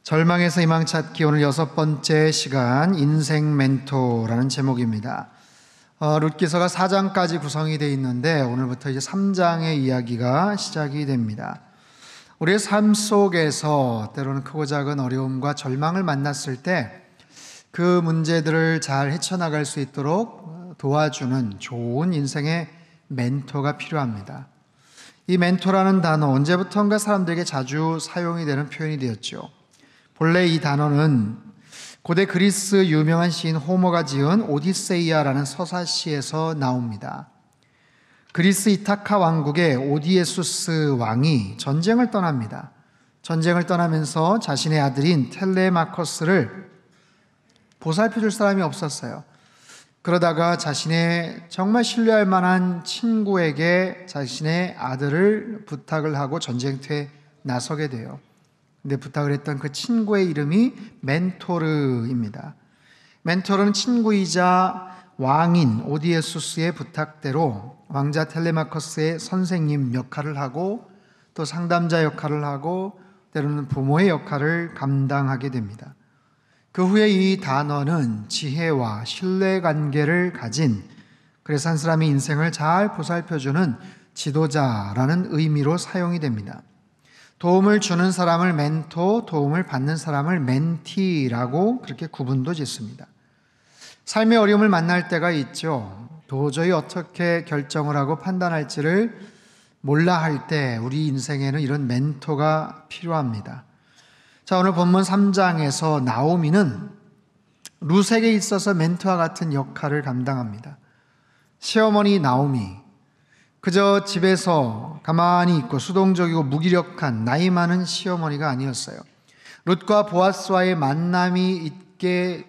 절망에서 희망 찾기, 오늘 6번째 시간, 인생 멘토라는 제목입니다. 룻기서가 4장까지 구성이 되어 있는데 오늘부터 이제 3장의 이야기가 시작이 됩니다. 우리의 삶 속에서 때로는 크고 작은 어려움과 절망을 만났을 때 그 문제들을 잘 헤쳐나갈 수 있도록 도와주는 좋은 인생의 멘토가 필요합니다. 이 멘토라는 단어, 언제부턴가 사람들에게 자주 사용이 되는 표현이 되었죠. 본래 이 단어는 고대 그리스 유명한 시인 호머가 지은 오디세이아라는 서사시에서 나옵니다. 그리스 이타카 왕국의 오디에수스 왕이 전쟁을 떠납니다. 전쟁을 떠나면서 자신의 아들인 텔레마커스를 보살펴줄 사람이 없었어요. 그러다가 자신의 정말 신뢰할 만한 친구에게 자신의 아들을 부탁을 하고 전쟁터에 나서게 돼요. 근데 부탁을 했던 그 친구의 이름이 멘토르입니다. 멘토르는 친구이자 왕인 오디에수스의 부탁대로 왕자 텔레마커스의 선생님 역할을 하고 또 상담자 역할을 하고 때로는 부모의 역할을 감당하게 됩니다. 그 후에 이 단어는 지혜와 신뢰관계를 가진, 그래서 한 사람의 인생을 잘 보살펴주는 지도자라는 의미로 사용이 됩니다. 도움을 주는 사람을 멘토, 도움을 받는 사람을 멘티라고 그렇게 구분도 짓습니다. 삶의 어려움을 만날 때가 있죠. 도저히 어떻게 결정을 하고 판단할지를 몰라 할 때 우리 인생에는 이런 멘토가 필요합니다. 자, 오늘 본문 3장에서 나오미는 룻에게 있어서 멘토와 같은 역할을 감당합니다. 시어머니 나오미, 그저 집에서 가만히 있고 수동적이고 무기력한 나이 많은 시어머니가 아니었어요. 룻과 보아스와의 만남이 있게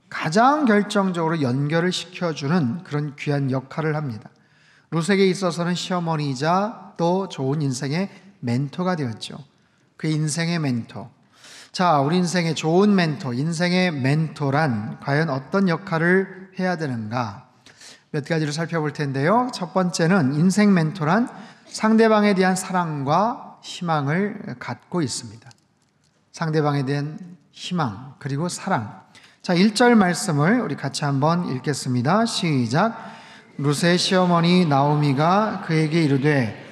가장 결정적으로 연결을 시켜주는 그런 귀한 역할을 합니다. 룻에게 있어서는 시어머니이자 또 좋은 인생의 멘토가 되었죠. 그 인생의 멘토. 자, 우리 인생의 좋은 멘토, 인생의 멘토란 과연 어떤 역할을 해야 되는가? 몇 가지를 살펴볼 텐데요. 첫 번째는 인생 멘토란 상대방에 대한 사랑과 희망을 갖고 있습니다. 상대방에 대한 희망 그리고 사랑. 자, 1절 말씀을 우리 같이 한번 읽겠습니다. 시작. 룻의 시어머니 나오미가 그에게 이르되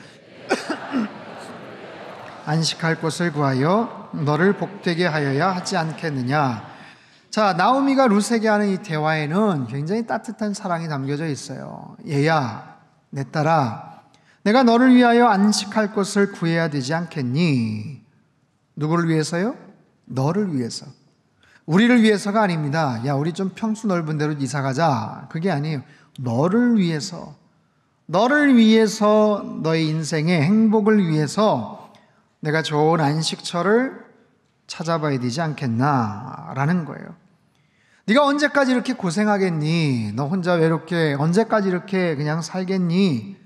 안식할 곳을 구하여 너를 복되게 하여야 하지 않겠느냐. 자, 나오미가 룻에게 하는 이 대화에는 굉장히 따뜻한 사랑이 담겨져 있어요. 얘야, 내 딸아, 내가 너를 위하여 안식할 곳을 구해야 되지 않겠니? 누구를 위해서요? 너를 위해서. 우리를 위해서가 아닙니다. 야, 우리 좀 평수 넓은 데로 이사 가자. 그게 아니에요. 너를 위해서. 너를 위해서, 너의 인생의 행복을 위해서 내가 좋은 안식처를 찾아봐야 되지 않겠나라는 거예요. 네가 언제까지 이렇게 고생하겠니? 너 혼자 외롭게 언제까지 이렇게 그냥 살겠니?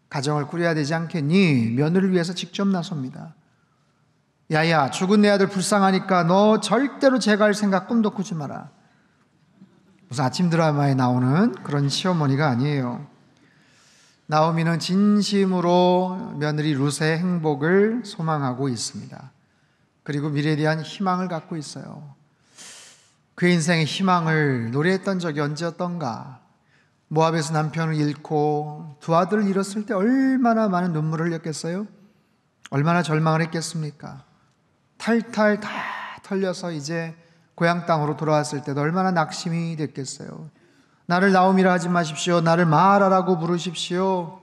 가정을 꾸려야 되지 않겠니? 며느리를 위해서 직접 나섭니다. 야야, 죽은 내 아들 불쌍하니까 너 절대로 재갈 생각 꿈도 꾸지 마라. 무슨 아침 드라마에 나오는 그런 시어머니가 아니에요. 나오미는 진심으로 며느리 룻의 행복을 소망하고 있습니다. 그리고 미래에 대한 희망을 갖고 있어요. 그의 인생의 희망을 노래했던 적이 언제였던가? 모압에서 남편을 잃고 두 아들을 잃었을 때 얼마나 많은 눈물을 흘렸겠어요? 얼마나 절망을 했겠습니까? 탈탈 다 털려서 이제 고향 땅으로 돌아왔을 때도 얼마나 낙심이 됐겠어요? 나를 나오미라 하지 마십시오. 나를 마라라고 부르십시오.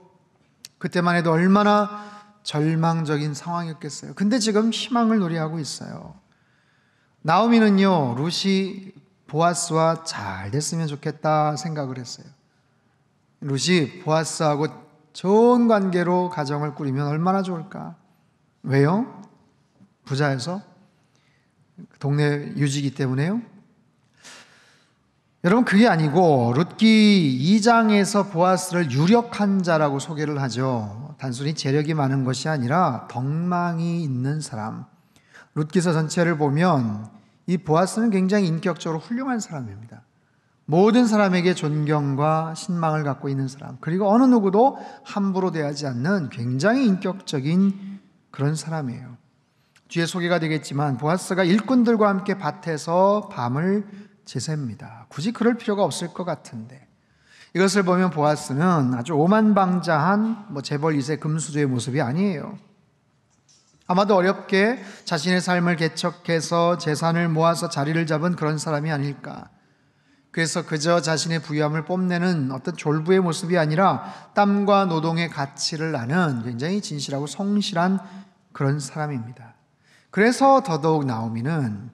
그때만 해도 얼마나 절망적인 상황이었겠어요. 근데 지금 희망을 노래하고 있어요. 나오미는요, 룻이 보아스와 잘 됐으면 좋겠다 생각을 했어요. 룻이 보아스하고 좋은 관계로 가정을 꾸리면 얼마나 좋을까? 왜요? 부자여서? 동네 유지기 때문에요? 여러분, 그게 아니고 룻기 2장에서 보아스를 유력한 자라고 소개를 하죠. 단순히 재력이 많은 것이 아니라 덕망이 있는 사람. 룻기서 전체를 보면 이 보아스는 굉장히 인격적으로 훌륭한 사람입니다. 모든 사람에게 존경과 신망을 갖고 있는 사람, 그리고 어느 누구도 함부로 대하지 않는 굉장히 인격적인 그런 사람이에요. 뒤에 소개가 되겠지만 보아스가 일꾼들과 함께 밭에서 밤을 지새웁니다. 굳이 그럴 필요가 없을 것 같은데, 이것을 보면 보아스는 아주 오만방자한 재벌 2세 금수저의 모습이 아니에요. 아마도 어렵게 자신의 삶을 개척해서 재산을 모아서 자리를 잡은 그런 사람이 아닐까. 그래서 그저 자신의 부유함을 뽐내는 어떤 졸부의 모습이 아니라 땀과 노동의 가치를 아는 굉장히 진실하고 성실한 그런 사람입니다. 그래서 더더욱 나오미는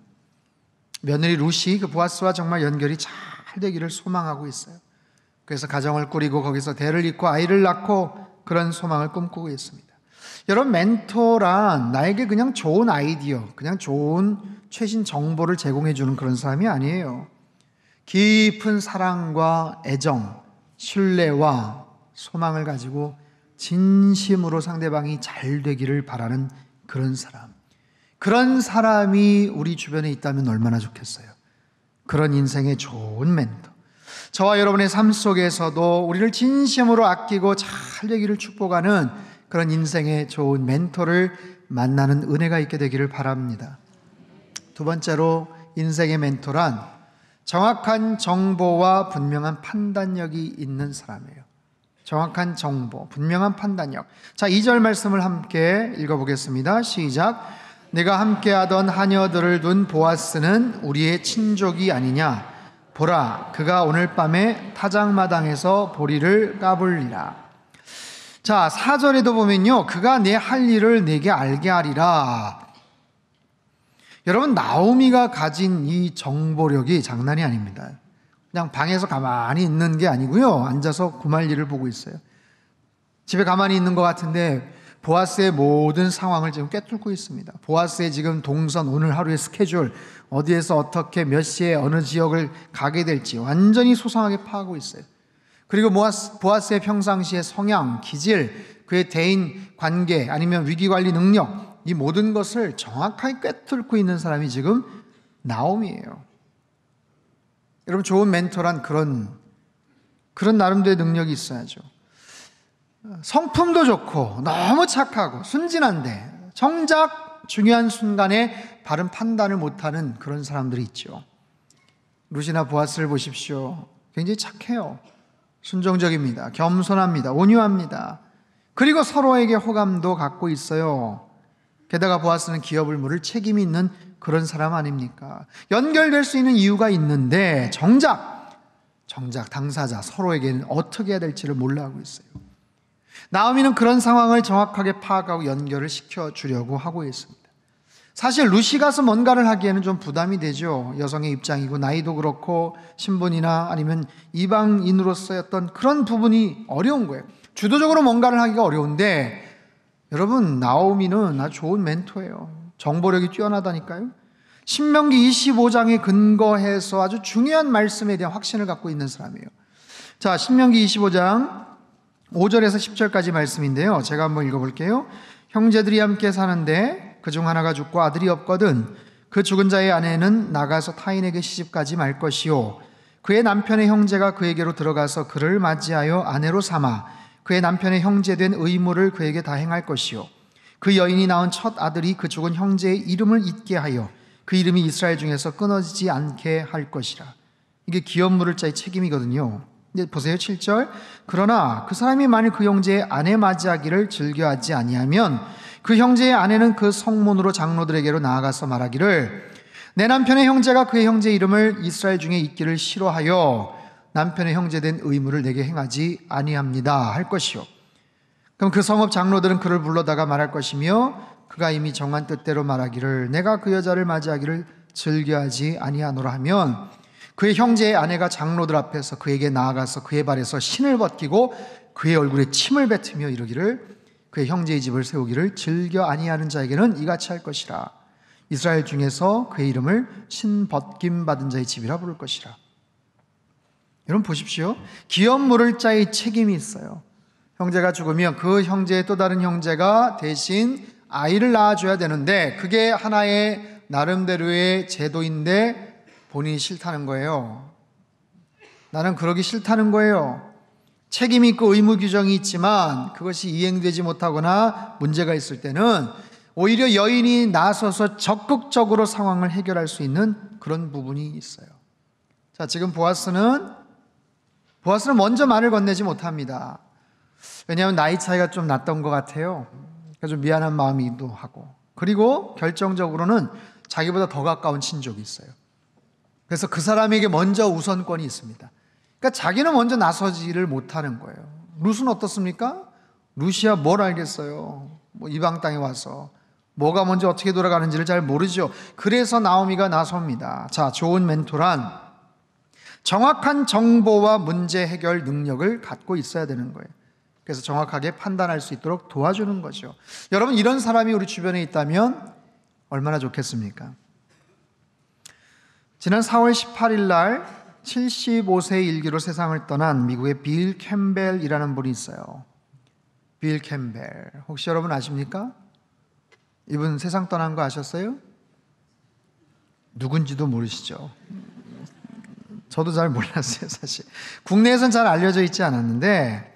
며느리 룻이 그 보아스와 정말 연결이 잘 되기를 소망하고 있어요. 그래서 가정을 꾸리고 거기서 대를 잇고 아이를 낳고 그런 소망을 꿈꾸고 있습니다. 여러분, 멘토란 나에게 그냥 좋은 아이디어, 그냥 좋은 최신 정보를 제공해 주는 그런 사람이 아니에요. 깊은 사랑과 애정, 신뢰와 소망을 가지고 진심으로 상대방이 잘 되기를 바라는 그런 사람. 그런 사람이 우리 주변에 있다면 얼마나 좋겠어요. 그런 인생의 좋은 멘토. 저와 여러분의 삶 속에서도 우리를 진심으로 아끼고 잘 되기를 축복하는 그런 인생의 좋은 멘토를 만나는 은혜가 있게 되기를 바랍니다. 두 번째로, 인생의 멘토란 정확한 정보와 분명한 판단력이 있는 사람이에요. 정확한 정보, 분명한 판단력. 자, 2절 말씀을 함께 읽어보겠습니다. 시작. 내가 함께하던 하녀들을 둔 보아스는 우리의 친족이 아니냐. 보라, 그가 오늘 밤에 타작마당에서 보리를 까불리라. 자, 4절에도 보면요, 그가 내 할 일을 내게 알게 하리라. 여러분, 나오미가 가진 이 정보력이 장난이 아닙니다. 그냥 방에서 가만히 있는 게 아니고요, 앉아서 구말 일을 보고 있어요. 집에 가만히 있는 것 같은데 보아스의 모든 상황을 지금 꿰뚫고 있습니다. 보아스의 지금 동선, 오늘 하루의 스케줄, 어디에서 어떻게 몇 시에 어느 지역을 가게 될지 완전히 소상하게 파악하고 있어요. 그리고 보아스의 평상시의 성향, 기질, 그의 대인 관계, 아니면 위기관리 능력, 이 모든 것을 정확하게 꿰뚫고 있는 사람이 지금 나오미예요. 여러분, 좋은 멘토란 그런 나름대로의 능력이 있어야죠. 성품도 좋고 너무 착하고 순진한데 정작 중요한 순간에 바른 판단을 못하는 그런 사람들이 있죠. 룻이나 보아스를 보십시오. 굉장히 착해요. 순종적입니다. 겸손합니다. 온유합니다. 그리고 서로에게 호감도 갖고 있어요. 게다가 보아스는 기업을 물을 책임이 있는 그런 사람 아닙니까? 연결될 수 있는 이유가 있는데 정작 당사자 서로에게는 어떻게 해야 될지를 몰라 하고 있어요. 나오미는 그런 상황을 정확하게 파악하고 연결을 시켜주려고 하고 있습니다. 사실 룻이 가서 뭔가를 하기에는 좀 부담이 되죠. 여성의 입장이고 나이도 그렇고 신분이나 아니면 이방인으로서의 어떤 그런 부분이 어려운 거예요. 주도적으로 뭔가를 하기가 어려운데, 여러분, 나오미는 아주 좋은 멘토예요. 정보력이 뛰어나다니까요. 신명기 25장에 근거해서 아주 중요한 말씀에 대한 확신을 갖고 있는 사람이에요. 자, 신명기 25장 5절에서 10절까지 말씀인데요, 제가 한번 읽어볼게요. 형제들이 함께 사는데 그중 하나가 죽고 아들이 없거든 그 죽은 자의 아내는 나가서 타인에게 시집가지 말 것이요, 그의 남편의 형제가 그에게로 들어가서 그를 맞이하여 아내로 삼아 그의 남편의 형제된 의무를 그에게 다 행할 것이요, 그 여인이 낳은 첫 아들이 그 죽은 형제의 이름을 잊게 하여 그 이름이 이스라엘 중에서 끊어지지 않게 할 것이라. 이게 기업 물을 자의 책임이거든요. 근데 보세요, 7절. 그러나 그 사람이 만일 그 형제의 아내 맞이하기를 즐겨하지 아니하면 그 형제의 아내는 그 성문으로 장로들에게로 나아가서 말하기를 내 남편의 형제가 그의 형제의 이름을 이스라엘 중에 잊기를 싫어하여 남편의 형제된 의무를 내게 행하지 아니합니다 할 것이요, 그럼 그 성읍 장로들은 그를 불러다가 말할 것이며 그가 이미 정한 뜻대로 말하기를 내가 그 여자를 맞이하기를 즐겨하지 아니하노라 하면 그의 형제의 아내가 장로들 앞에서 그에게 나아가서 그의 발에서 신을 벗기고 그의 얼굴에 침을 뱉으며 이르기를 그의 형제의 집을 세우기를 즐겨 아니하는 자에게는 이같이 할 것이라. 이스라엘 중에서 그의 이름을 신 벗김 받은 자의 집이라 부를 것이라. 여러분 보십시오. 기업 물을 자의 책임이 있어요. 형제가 죽으면 그 형제의 또 다른 형제가 대신 아이를 낳아줘야 되는데 그게 하나의 나름대로의 제도인데 본인이 싫다는 거예요. 나는 그러기 싫다는 거예요. 책임이 있고 의무 규정이 있지만 그것이 이행되지 못하거나 문제가 있을 때는 오히려 여인이 나서서 적극적으로 상황을 해결할 수 있는 그런 부분이 있어요. 자, 지금 보아스는 먼저 말을 건네지 못합니다. 왜냐하면 나이 차이가 좀 났던 것 같아요. 그래서 좀 미안한 마음이기도 하고, 그리고 결정적으로는 자기보다 더 가까운 친족이 있어요. 그래서 그 사람에게 먼저 우선권이 있습니다. 그러니까 자기는 먼저 나서지를 못하는 거예요. 룻은 어떻습니까? 룻이야 뭘 알겠어요. 뭐 이방 땅에 와서 뭐가 먼저 어떻게 돌아가는지를 잘 모르죠. 그래서 나오미가 나섭니다. 자, 좋은 멘토란 정확한 정보와 문제 해결 능력을 갖고 있어야 되는 거예요. 그래서 정확하게 판단할 수 있도록 도와주는 거죠. 여러분, 이런 사람이 우리 주변에 있다면 얼마나 좋겠습니까? 지난 4월 18일 날 75세의 일기로 세상을 떠난 미국의 빌 캠벨이라는 분이 있어요. 빌 캠벨, 혹시 여러분 아십니까? 이분 세상 떠난 거 아셨어요? 누군지도 모르시죠? 저도 잘 몰랐어요, 사실. 국내에서는 잘 알려져 있지 않았는데,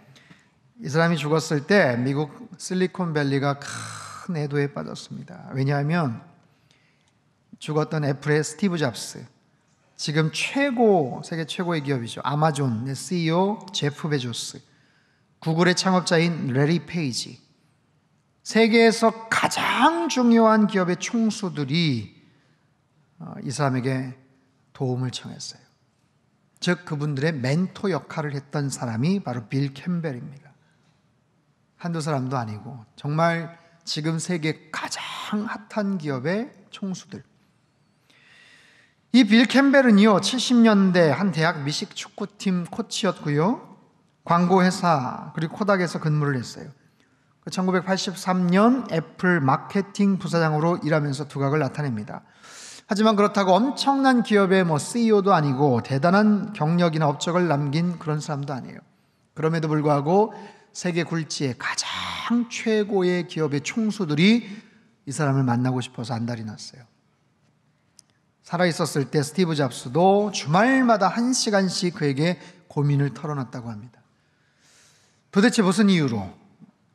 이 사람이 죽었을 때 미국 실리콘밸리가 큰 애도에 빠졌습니다. 왜냐하면 죽었던 애플의 스티브 잡스, 지금 세계 최고의 기업이죠, 아마존의 CEO 제프 베조스, 구글의 창업자인 레리 페이지, 세계에서 가장 중요한 기업의 총수들이 이 사람에게 도움을 청했어요. 즉 그분들의 멘토 역할을 했던 사람이 바로 빌 캠벨입니다. 한두 사람도 아니고 정말 지금 세계 가장 핫한 기업의 총수들. 이 빌 캠벨은요, 70년대 한 대학 미식 축구팀 코치였고요, 광고회사 그리고 코닥에서 근무를 했어요. 1983년 애플 마케팅 부사장으로 일하면서 두각을 나타냅니다. 하지만 그렇다고 엄청난 기업의 CEO도 아니고 대단한 경력이나 업적을 남긴 그런 사람도 아니에요. 그럼에도 불구하고 세계 굴지의 가장 최고의 기업의 총수들이 이 사람을 만나고 싶어서 안달이 났어요. 살아있었을 때 스티브 잡스도 주말마다 1시간씩 그에게 고민을 털어놨다고 합니다. 도대체 무슨 이유로,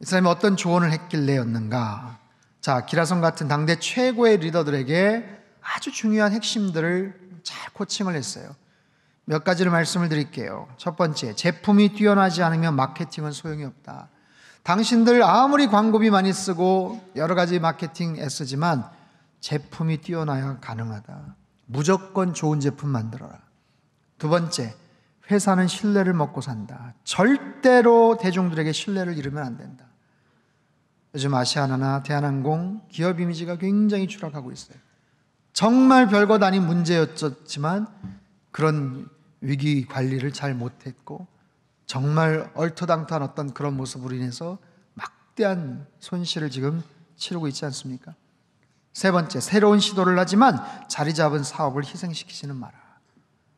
이 사람이 어떤 조언을 했길래였는가? 자, 기라성 같은 당대 최고의 리더들에게 아주 중요한 핵심들을 잘 코칭을 했어요. 몇 가지를 말씀을 드릴게요. 첫 번째, 제품이 뛰어나지 않으면 마케팅은 소용이 없다. 당신들 아무리 광고비 많이 쓰고 여러 가지 마케팅 애쓰지만 제품이 뛰어나야 가능하다. 무조건 좋은 제품 만들어라. 두 번째, 회사는 신뢰를 먹고 산다. 절대로 대중들에게 신뢰를 잃으면 안 된다. 요즘 아시아나나 대한항공 기업 이미지가 굉장히 추락하고 있어요. 정말 별것 아닌 문제였지만 그런 위기 관리를 잘 못했고 정말 얼토당토한 어떤 그런 모습으로 인해서 막대한 손실을 지금 치르고 있지 않습니까? 세 번째, 새로운 시도를 하지만 자리 잡은 사업을 희생시키지는 마라.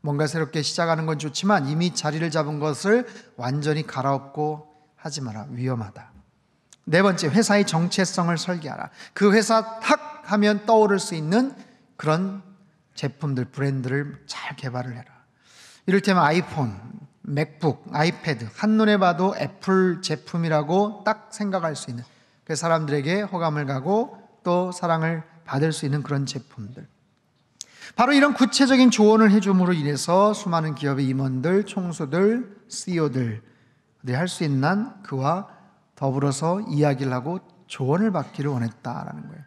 뭔가 새롭게 시작하는 건 좋지만 이미 자리를 잡은 것을 완전히 갈아엎고 하지 마라. 위험하다. 네 번째, 회사의 정체성을 설계하라. 그 회사 탁 하면 떠오를 수 있는 그런 제품들, 브랜드를 잘 개발을 해라. 이를테면 아이폰, 맥북, 아이패드, 한눈에 봐도 애플 제품이라고 딱 생각할 수 있는, 그 사람들에게 호감을 가고 또 사랑을 받을 수 있는 그런 제품들. 바로 이런 구체적인 조언을 해줌으로 인해서 수많은 기업의 임원들, 총수들, CEO들이 할 수 있는 한 그와 더불어서 이야기를 하고 조언을 받기를 원했다라는 거예요.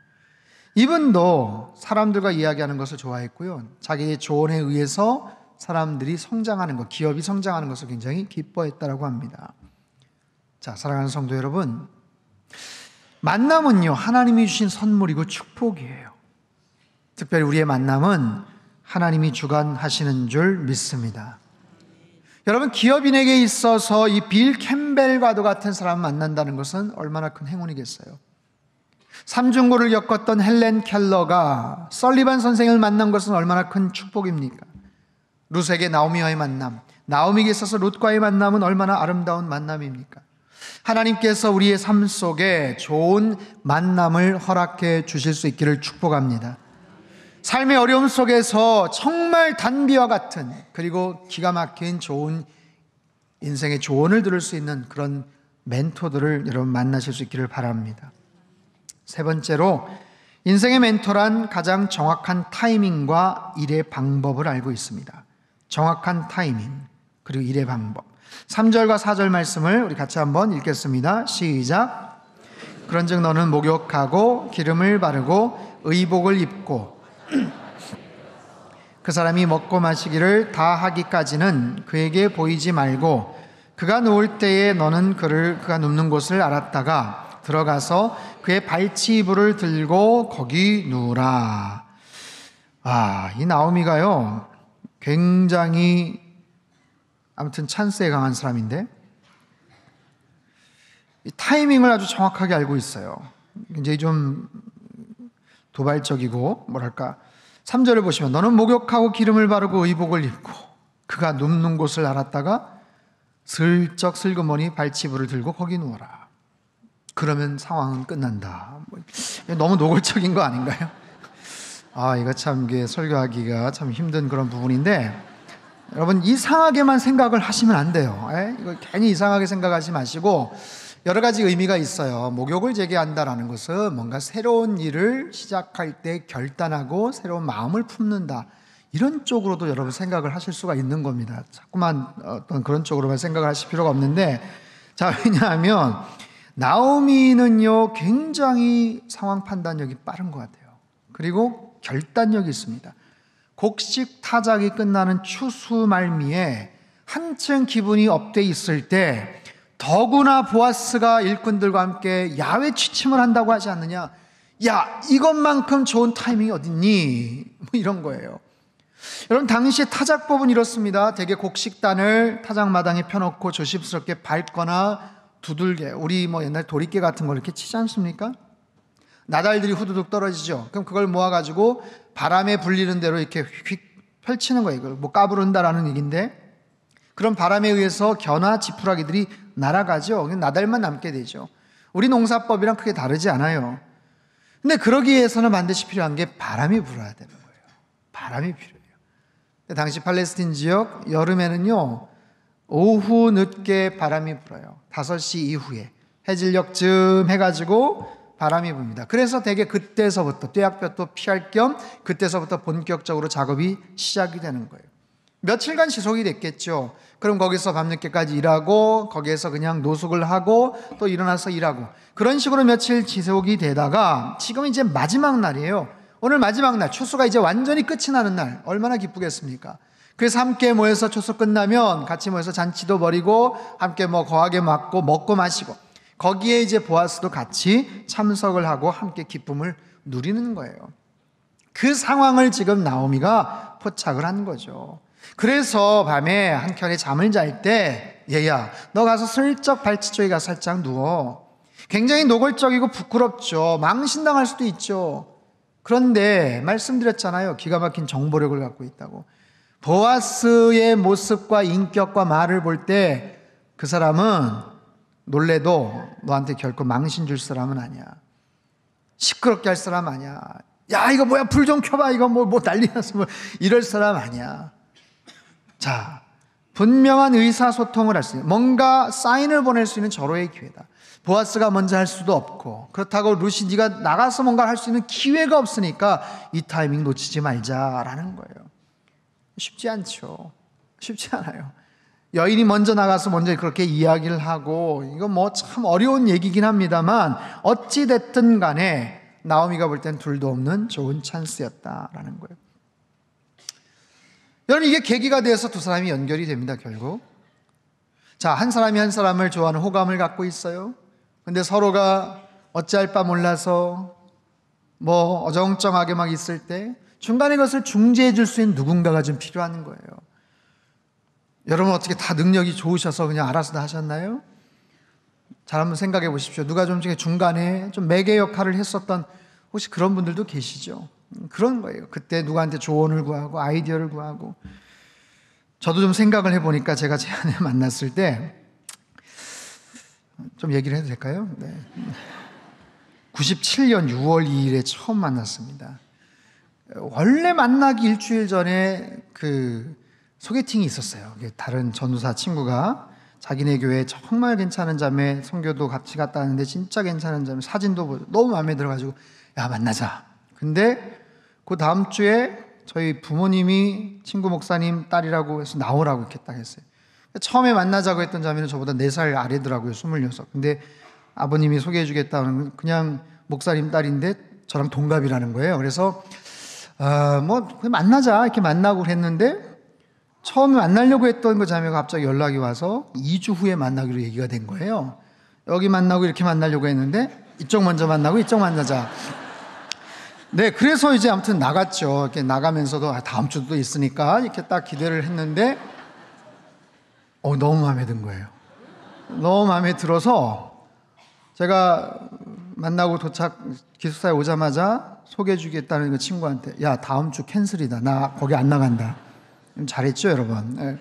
이분도 사람들과 이야기하는 것을 좋아했고요, 자기의 조언에 의해서 사람들이 성장하는 것, 기업이 성장하는 것을 굉장히 기뻐했다라고 합니다. 자, 사랑하는 성도 여러분, 만남은요, 하나님이 주신 선물이고 축복이에요. 특별히 우리의 만남은 하나님이 주관하시는 줄 믿습니다. 여러분, 기업인에게 있어서 이 빌 캠벨과도 같은 사람을 만난다는 것은 얼마나 큰 행운이겠어요. 삼중고를 겪었던 헬렌 켈러가 설리반 선생을 만난 것은 얼마나 큰 축복입니까? 룻에게 나오미와의 만남, 나오미에게 있어서 룻과의 만남은 얼마나 아름다운 만남입니까? 하나님께서 우리의 삶 속에 좋은 만남을 허락해 주실 수 있기를 축복합니다. 삶의 어려움 속에서 정말 단비와 같은, 그리고 기가 막힌 좋은 인생의 조언을 들을 수 있는 그런 멘토들을 여러분 만나실 수 있기를 바랍니다. 세 번째로, 인생의 멘토란 가장 정확한 타이밍과 일의 방법을 알고 있습니다. 정확한 타이밍, 그리고 일의 방법. 3절과 4절 말씀을 우리 같이 한번 읽겠습니다. 시작. 그런즉 너는 목욕하고 기름을 바르고 의복을 입고 그 사람이 먹고 마시기를 다 하기까지는 그에게 보이지 말고 그가 누울 때에 너는 그가 눕는 곳을 알았다가 들어가서 그의 발치이불을 들고 거기 누우라. 이 나오미가요, 굉장히 아무튼 찬스에 강한 사람인데 이 타이밍을 아주 정확하게 알고 있어요. 굉장히 좀 도발적이고 뭐랄까, 3절을 보시면 너는 목욕하고 기름을 바르고 의복을 입고 그가 눕는 곳을 알았다가 슬쩍 슬그머니 발치불을 들고 거기 누워라. 그러면 상황은 끝난다. 너무 노골적인 거 아닌가요? 이거 참 설교하기가 참 힘든 그런 부분인데, 여러분 이상하게만 생각을 하시면 안 돼요. 이거 괜히 이상하게 생각하지 마시고 여러 가지 의미가 있어요. 목욕을 재개한다라는 것은 뭔가 새로운 일을 시작할 때 결단하고 새로운 마음을 품는다, 이런 쪽으로도 여러분 생각을 하실 수가 있는 겁니다. 자꾸만 어떤 그런 쪽으로만 생각을 하실 필요가 없는데, 자, 왜냐하면 나오미는요 굉장히 상황 판단력이 빠른 것 같아요. 그리고 결단력이 있습니다. 곡식 타작이 끝나는 추수 말미에 한층 기분이 업돼 있을 때 더구나 보아스가 일꾼들과 함께 야외 취침을 한다고 하지 않느냐. 야, 이것만큼 좋은 타이밍이 어딨니? 뭐 이런 거예요. 여러분, 당시에 타작법은 이렇습니다. 대개 곡식단을 타작마당에 펴놓고 조심스럽게 밟거나 두들게, 우리 옛날 도리깨 같은 걸 이렇게 치지 않습니까? 나달들이 후두둑 떨어지죠. 그럼 그걸 모아가지고 바람에 불리는 대로 이렇게 휙 펼치는 거예요. 이걸 까부른다라는 얘기인데, 그런 바람에 의해서 겨나 지푸라기들이 날아가죠. 나달만 남게 되죠. 우리 농사법이랑 크게 다르지 않아요. 근데 그러기 위해서는 반드시 필요한 게 바람이 불어야 되는 거예요. 바람이 필요해요. 당시 팔레스틴 지역 여름에는요 오후 늦게 바람이 불어요. 5시 이후에 해질녘쯤 해가지고 바람이 붑니다. 그래서 대개 그때서부터 떼약볕도 피할 겸 그때서부터 본격적으로 작업이 시작이 되는 거예요. 며칠간 지속이 됐겠죠. 그럼 거기서 밤늦게까지 일하고 거기에서 그냥 노숙을 하고 또 일어나서 일하고, 그런 식으로 며칠 지속이 되다가 지금 이제 마지막 날이에요. 오늘 마지막 날, 추수가 이제 완전히 끝이 나는 날, 얼마나 기쁘겠습니까? 그래서 함께 모여서 추수 끝나면 같이 모여서 잔치도 벌이고 함께 거하게 먹고 마시고, 거기에 이제 보아스도 같이 참석을 하고 함께 기쁨을 누리는 거예요. 그 상황을 지금 나오미가 포착을 한 거죠. 그래서 밤에 한켠에 잠을 잘 때, 얘야, 너 가서 슬쩍 발치 쪽에 가서 살짝 누워. 굉장히 노골적이고 부끄럽죠. 망신당할 수도 있죠. 그런데 말씀드렸잖아요. 기가 막힌 정보력을 갖고 있다고. 보아스의 모습과 인격과 말을 볼 때 그 사람은 놀래도 너한테 결코 망신 줄 사람은 아니야. 시끄럽게 할 사람 아니야. 야, 이거 뭐야, 불 좀 켜봐, 이거 뭐 난리 났어, 이럴 사람 아니야. 자, 분명한 의사소통을 할 수 있는, 뭔가 사인을 보낼 수 있는 절호의 기회다. 보아스가 먼저 할 수도 없고, 그렇다고 루시 네가 나가서 뭔가 할 수 있는 기회가 없으니까 이 타이밍 놓치지 말자라는 거예요. 쉽지 않죠. 쉽지 않아요. 여인이 먼저 나가서 먼저 그렇게 이야기를 하고, 이건 참 어려운 얘기긴 합니다만 어찌 됐든 간에 나오미가 볼 땐 둘도 없는 좋은 찬스였다라는 거예요. 여러분, 이게 계기가 돼서 두 사람이 연결이 됩니다. 결국 자, 한 사람이 한 사람을 좋아하는 호감을 갖고 있어요. 근데 서로가 어찌할 바 몰라서 어정쩡하게 막 있을 때 중간에 그것을 중재해 줄 수 있는 누군가가 좀 필요한 거예요. 여러분, 어떻게 다 능력이 좋으셔서 그냥 알아서 다 하셨나요? 잘 한번 생각해 보십시오. 누가 좀 중간에 좀 매개 역할을 했었던 혹시 그런 분들도 계시죠? 그런 거예요. 그때 누구한테 조언을 구하고 아이디어를 구하고. 저도 좀 생각을 해보니까 제가 제 아내 만났을 때 좀 얘기를 해도 될까요? 네. 97년 6월 2일에 처음 만났습니다. 원래 만나기 일주일 전에 소개팅이 있었어요. 다른 전도사 친구가 자기네 교회 정말 괜찮은 자매, 선교도 같이 갔다 왔는데 진짜 괜찮은 자매, 사진도 보고 너무 마음에 들어가지고 야 만나자. 근데 그 다음 주에 저희 부모님이 친구 목사님 딸이라고 해서 나오라고 이렇게 딱 했어요. 처음에 만나자고 했던 자매는 저보다 4살 아래더라고요. 26. 근데 아버님이 소개해 주겠다는 그냥 목사님 딸인데 저랑 동갑이라는 거예요. 그래서 뭐 그냥 만나자 이렇게 만나고 했는데 처음에 만나려고 했던 그 자매가 갑자기 연락이 와서 2주 후에 만나기로 얘기가 된 거예요. 여기 만나고 이렇게 만나려고 했는데 이쪽 먼저 만나고 이쪽 만나자. 네, 그래서 이제 아무튼 나갔죠. 이렇게 나가면서도 다음 주도 있으니까 이렇게 딱 기대를 했는데 너무 마음에 든 거예요. 너무 마음에 들어서 제가 만나고 기숙사에 오자마자 소개해 주겠다는 그 친구한테 야 다음 주 캔슬이다. 나 거기 안 나간다. 잘했죠 여러분. 네.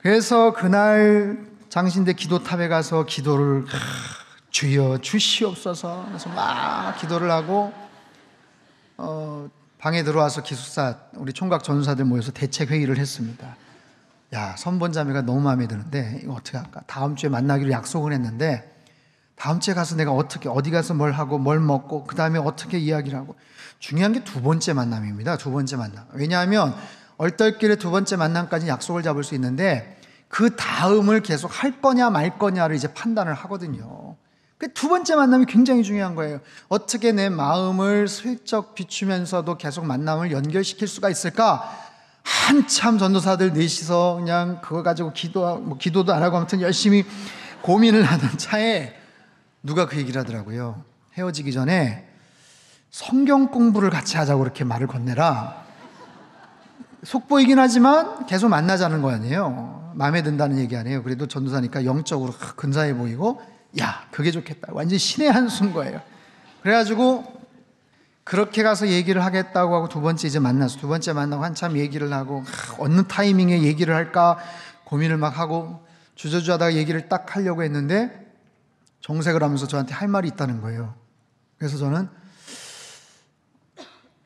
그래서 그날 장신대 기도탑에 가서 기도를 주여 주시옵소서 그래서 막 기도를 하고 방에 들어와서 기숙사 우리 총각 전사들 모여서 대책 회의를 했습니다. 야 선본자매가 너무 마음에 드는데 이거 어떻게 할까? 다음 주에 만나기로 약속을 했는데 다음 주에 가서 내가 어디 가서 뭘 하고 뭘 먹고 그 다음에 어떻게 이야기를 하고 중요한 게 2번째 만남입니다. 2번째 만남. 왜냐하면 얼떨결에 2번째 만남까지 약속을 잡을 수 있는데 그 다음을 계속 할 거냐 말 거냐를 이제 판단을 하거든요. 그 2번째 만남이 굉장히 중요한 거예요. 어떻게 내 마음을 슬쩍 비추면서도 계속 만남을 연결시킬 수가 있을까? 한참 전도사들 넷이서 그냥 그거 가지고 기도도 안 하고 아무튼 열심히 고민을 하던 차에 누가 그 얘기를 하더라고요. 헤어지기 전에 성경 공부를 같이 하자고 그렇게 말을 건네라. 속보이긴 하지만 계속 만나자는 거 아니에요. 마음에 든다는 얘기 아니에요. 그래도 전도사니까 영적으로 근사해 보이고 야 그게 좋겠다. 완전히 신의 한 수인 거예요. 그래가지고 그렇게 가서 얘기를 하겠다고 하고 2번째 이제 만나서 2번째 만나고 한참 얘기를 하고 어느 타이밍에 얘기를 할까 고민을 막 하고 주저주저 하다가 얘기를 딱 하려고 했는데 정색을 하면서 저한테 할 말이 있다는 거예요. 그래서 저는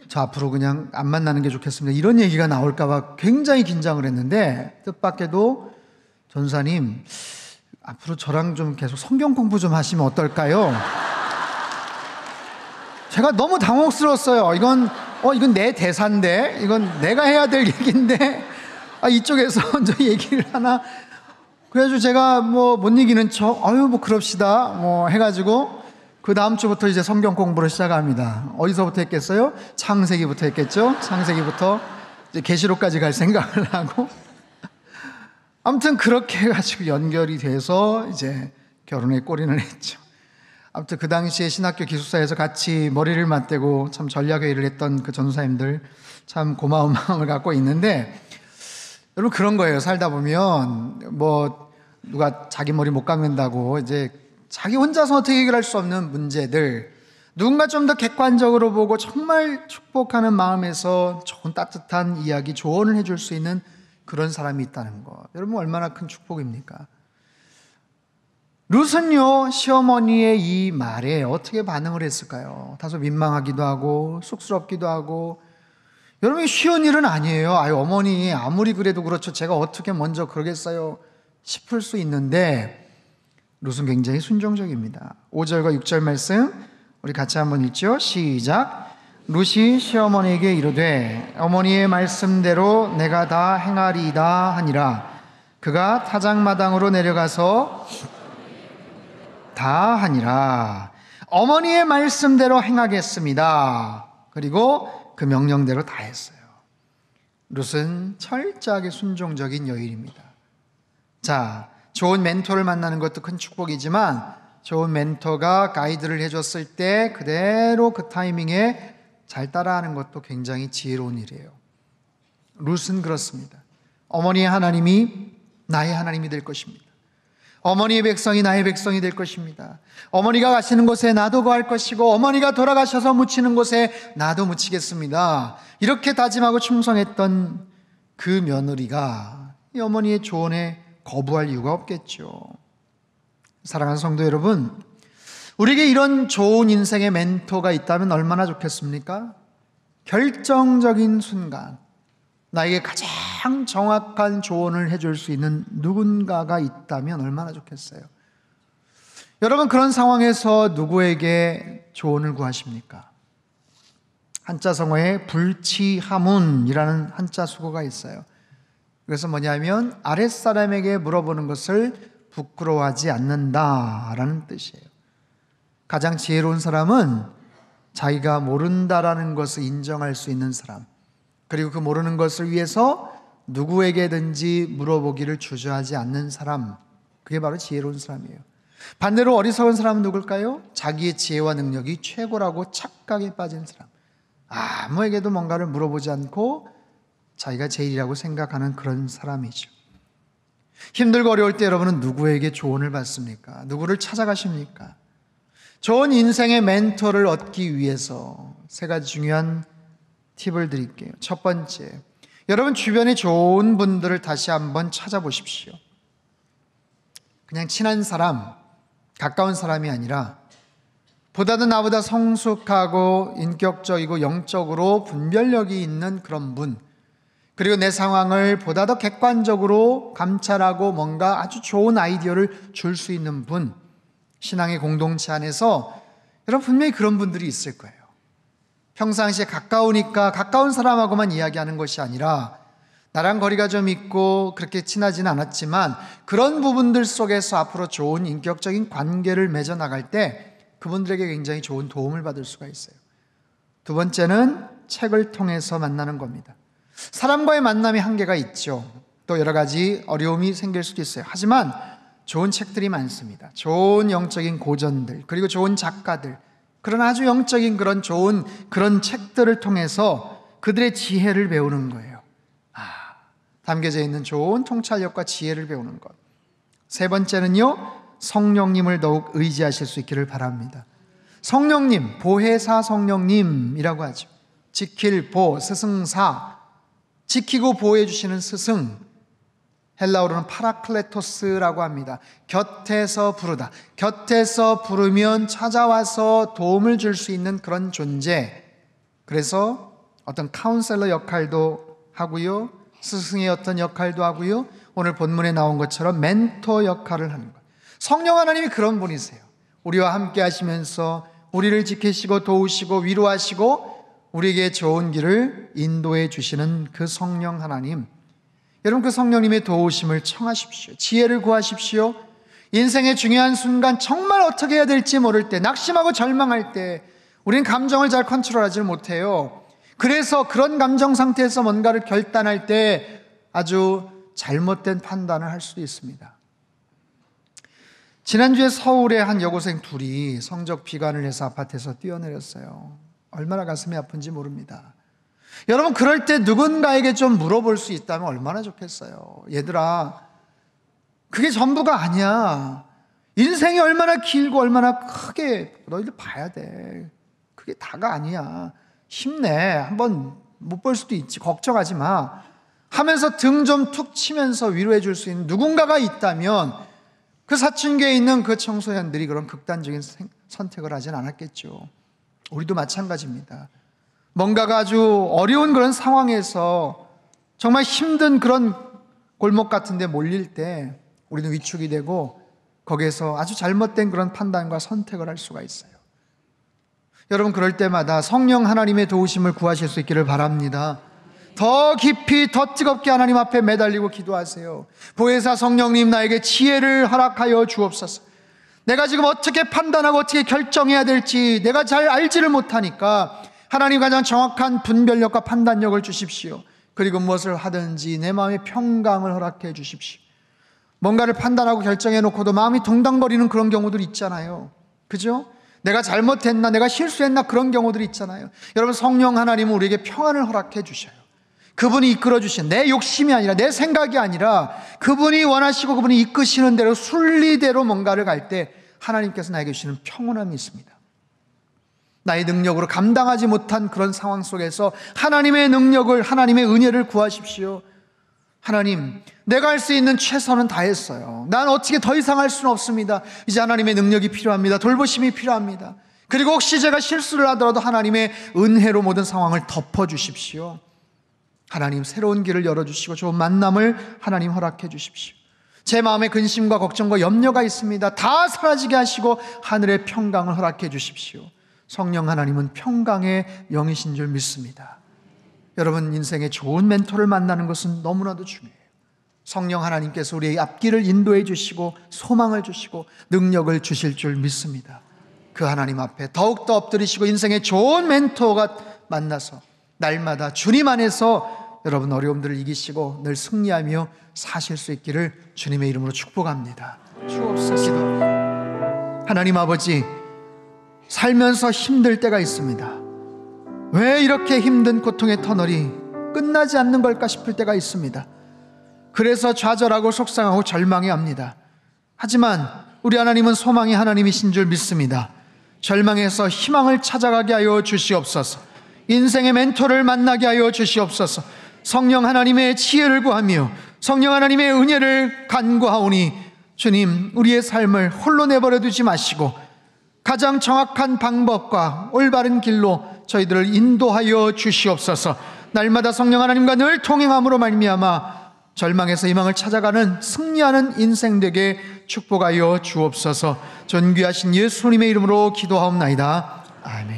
저 앞으로 그냥 안 만나는 게 좋겠습니다. 이런 얘기가 나올까 봐 굉장히 긴장을 했는데 뜻밖에도 전사님 앞으로 저랑 좀 계속 성경 공부 좀 하시면 어떨까요? 제가 너무 당혹스러웠어요. 이건 내 대사인데 이건 내가 해야 될 얘기인데 이쪽에서 먼저 얘기를 하나. 그래가지고 제가 못 이기는 척 뭐 그럽시다 해가지고 그 다음 주부터 이제 성경 공부를 시작합니다. 어디서부터 했겠어요? 창세기부터 했겠죠. 창세기부터 이제 계시록까지 갈 생각을 하고 아무튼 그렇게 해가지고 연결이 돼서 이제 결혼에 골인을 했죠. 아무튼 그 당시에 신학교 기숙사에서 같이 머리를 맞대고 참 전략회의를 했던 그 전사님들 참 고마운 마음을 갖고 있는데 여러분 그런 거예요. 살다 보면 누가 자기 머리 못 깎는다고 이제 자기 혼자서 어떻게 해결할 수 없는 문제들 누군가 좀 더 객관적으로 보고 정말 축복하는 마음에서 좋은 따뜻한 이야기 조언을 해줄 수 있는 그런 사람이 있다는 거 여러분 얼마나 큰 축복입니까? 룻은요 시어머니의 이 말에 어떻게 반응을 했을까요? 다소 민망하기도 하고 쑥스럽기도 하고 여러분 쉬운 일은 아니에요. 어머니 아무리 그래도 그렇죠 제가 어떻게 먼저 그러겠어요 싶을 수 있는데 룻은 굉장히 순종적입니다. 5절과 6절 말씀 우리 같이 한번 읽죠. 시작. 룻이 시어머니에게 이르되 어머니의 말씀대로 내가 다 행하리이다 하니라. 그가 타작마당으로 내려가서 다 하니라. 어머니의 말씀대로 행하겠습니다. 그리고 그 명령대로 다 했어요. 룻은 철저하게 순종적인 여인입니다. 자, 좋은 멘토를 만나는 것도 큰 축복이지만 좋은 멘토가 가이드를 해줬을 때 그대로 그 타이밍에 잘 따라하는 것도 굉장히 지혜로운 일이에요. 룻은 그렇습니다. 어머니의 하나님이 나의 하나님이 될 것입니다. 어머니의 백성이 나의 백성이 될 것입니다. 어머니가 가시는 곳에 나도 거할 것이고 어머니가 돌아가셔서 묻히는 곳에 나도 묻히겠습니다. 이렇게 다짐하고 충성했던 그 며느리가 이 어머니의 조언에 거부할 이유가 없겠죠. 사랑하는 성도 여러분, 우리에게 이런 좋은 인생의 멘토가 있다면 얼마나 좋겠습니까? 결정적인 순간 나에게 가장 가장 정확한 조언을 해줄 수 있는 누군가가 있다면 얼마나 좋겠어요. 여러분, 그런 상황에서 누구에게 조언을 구하십니까? 한자 성어에 불치하문이라는 한자 수거가 있어요. 그래서 뭐냐면 아랫사람에게 물어보는 것을 부끄러워하지 않는다라는 뜻이에요. 가장 지혜로운 사람은 자기가 모른다라는 것을 인정할 수 있는 사람, 그리고 그 모르는 것을 위해서 누구에게든지 물어보기를 주저하지 않는 사람, 그게 바로 지혜로운 사람이에요. 반대로 어리석은 사람은 누굴까요? 자기의 지혜와 능력이 최고라고 착각에 빠진 사람, 아무에게도 뭔가를 물어보지 않고 자기가 제일이라고 생각하는 그런 사람이죠. 힘들고 어려울 때 여러분은 누구에게 조언을 받습니까? 누구를 찾아가십니까? 좋은 인생의 멘토를 얻기 위해서 세 가지 중요한 팁을 드릴게요. 첫 번째, 여러분 주변에 좋은 분들을 다시 한번 찾아보십시오. 그냥 친한 사람, 가까운 사람이 아니라 보다도 나보다 성숙하고 인격적이고 영적으로 분별력이 있는 그런 분, 그리고 내 상황을 보다 더 객관적으로 감찰하고 뭔가 아주 좋은 아이디어를 줄 수 있는 분, 신앙의 공동체 안에서 여러분 분명히 그런 분들이 있을 거예요. 평상시에 가까우니까 가까운 사람하고만 이야기하는 것이 아니라 나랑 거리가 좀 있고 그렇게 친하지는 않았지만 그런 부분들 속에서 앞으로 좋은 인격적인 관계를 맺어 나갈 때 그분들에게 굉장히 좋은 도움을 받을 수가 있어요. 두 번째는 책을 통해서 만나는 겁니다. 사람과의 만남이 한계가 있죠. 또 여러 가지 어려움이 생길 수도 있어요. 하지만 좋은 책들이 많습니다. 좋은 영적인 고전들, 그리고 좋은 작가들, 그런 아주 영적인 그런 좋은 그런 책들을 통해서 그들의 지혜를 배우는 거예요. 담겨져 있는 좋은 통찰력과 지혜를 배우는 것. 세 번째는요, 성령님을 더욱 의지하실 수 있기를 바랍니다. 성령님, 보혜사 성령님이라고 하죠. 지킬 보, 스승사, 지키고 보호해 주시는 스승, 헬라어로는 파라클레토스라고 합니다. 곁에서 부르다, 곁에서 부르면 찾아와서 도움을 줄 수 있는 그런 존재. 그래서 어떤 카운셀러 역할도 하고요, 스승의 어떤 역할도 하고요, 오늘 본문에 나온 것처럼 멘토 역할을 하는 것. 성령 하나님이 그런 분이세요. 우리와 함께 하시면서 우리를 지키시고 도우시고 위로하시고 우리에게 좋은 길을 인도해 주시는 그 성령 하나님, 여러분 그 성령님의 도우심을 청하십시오. 지혜를 구하십시오. 인생의 중요한 순간 정말 어떻게 해야 될지 모를 때, 낙심하고 절망할 때 우리는 감정을 잘 컨트롤하지 못해요. 그래서 그런 감정 상태에서 뭔가를 결단할 때 아주 잘못된 판단을 할 수도 있습니다. 지난주에 서울의 한 여고생 둘이 성적 비관을 해서 아파트에서 뛰어내렸어요. 얼마나 가슴이 아픈지 모릅니다. 여러분 그럴 때 누군가에게 좀 물어볼 수 있다면 얼마나 좋겠어요. 얘들아, 그게 전부가 아니야. 인생이 얼마나 길고 얼마나 크게 너희들 봐야 돼. 그게 다가 아니야. 힘내. 한번 못 볼 수도 있지. 걱정하지 마 하면서 등 좀 툭 치면서 위로해 줄 수 있는 누군가가 있다면 그 사춘기에 있는 그 청소년들이 그런 극단적인 선택을 하진 않았겠죠. 우리도 마찬가지입니다. 뭔가가 아주 어려운 그런 상황에서 정말 힘든 그런 골목 같은 데 몰릴 때 우리는 위축이 되고 거기에서 아주 잘못된 그런 판단과 선택을 할 수가 있어요. 여러분 그럴 때마다 성령 하나님의 도우심을 구하실 수 있기를 바랍니다. 더 깊이 더 뜨겁게 하나님 앞에 매달리고 기도하세요. 보혜사 성령님, 나에게 지혜를 허락하여 주옵소서. 내가 지금 어떻게 판단하고 어떻게 결정해야 될지 내가 잘 알지를 못하니까 하나님 가장 정확한 분별력과 판단력을 주십시오. 그리고 무엇을 하든지 내 마음의 평강을 허락해 주십시오. 뭔가를 판단하고 결정해 놓고도 마음이 동당거리는 그런 경우들 있잖아요. 그죠? 내가 잘못했나, 내가 실수했나, 그런 경우들이 있잖아요. 여러분 성령 하나님은 우리에게 평안을 허락해 주셔요. 그분이 이끌어 주신, 내 욕심이 아니라 내 생각이 아니라 그분이 원하시고 그분이 이끄시는 대로 순리대로 뭔가를 갈 때 하나님께서 나에게 주시는 평온함이 있습니다. 나의 능력으로 감당하지 못한 그런 상황 속에서 하나님의 능력을, 하나님의 은혜를 구하십시오. 하나님, 내가 할 수 있는 최선은 다했어요. 난 어떻게 더 이상 할 수는 없습니다. 이제 하나님의 능력이 필요합니다. 돌보심이 필요합니다. 그리고 혹시 제가 실수를 하더라도 하나님의 은혜로 모든 상황을 덮어주십시오. 하나님 새로운 길을 열어주시고 좋은 만남을 하나님 허락해 주십시오. 제 마음에 근심과 걱정과 염려가 있습니다. 다 사라지게 하시고 하늘의 평강을 허락해 주십시오. 성령 하나님은 평강의 영이신 줄 믿습니다. 여러분, 인생에 좋은 멘토를 만나는 것은 너무나도 중요해요. 성령 하나님께서 우리의 앞길을 인도해 주시고 소망을 주시고 능력을 주실 줄 믿습니다. 그 하나님 앞에 더욱더 엎드리시고 인생의 좋은 멘토가 만나서 날마다 주님 안에서 여러분 어려움들을 이기시고 늘 승리하며 사실 수 있기를 주님의 이름으로 축복합니다. 주옵소서. 하나님 아버지, 살면서 힘들 때가 있습니다. 왜 이렇게 힘든 고통의 터널이 끝나지 않는 걸까 싶을 때가 있습니다. 그래서 좌절하고 속상하고 절망해합니다. 하지만 우리 하나님은 소망의 하나님이신 줄 믿습니다. 절망에서 희망을 찾아가게 하여 주시옵소서. 인생의 멘토를 만나게 하여 주시옵소서. 성령 하나님의 지혜를 구하며 성령 하나님의 은혜를 간구하오니 주님, 우리의 삶을 홀로 내버려 두지 마시고 가장 정확한 방법과 올바른 길로 저희들을 인도하여 주시옵소서. 날마다 성령 하나님과 늘 동행함으로 말미암아 절망에서 희망을 찾아가는 승리하는 인생 되게 축복하여 주옵소서. 존귀하신 예수님의 이름으로 기도하옵나이다. 아멘.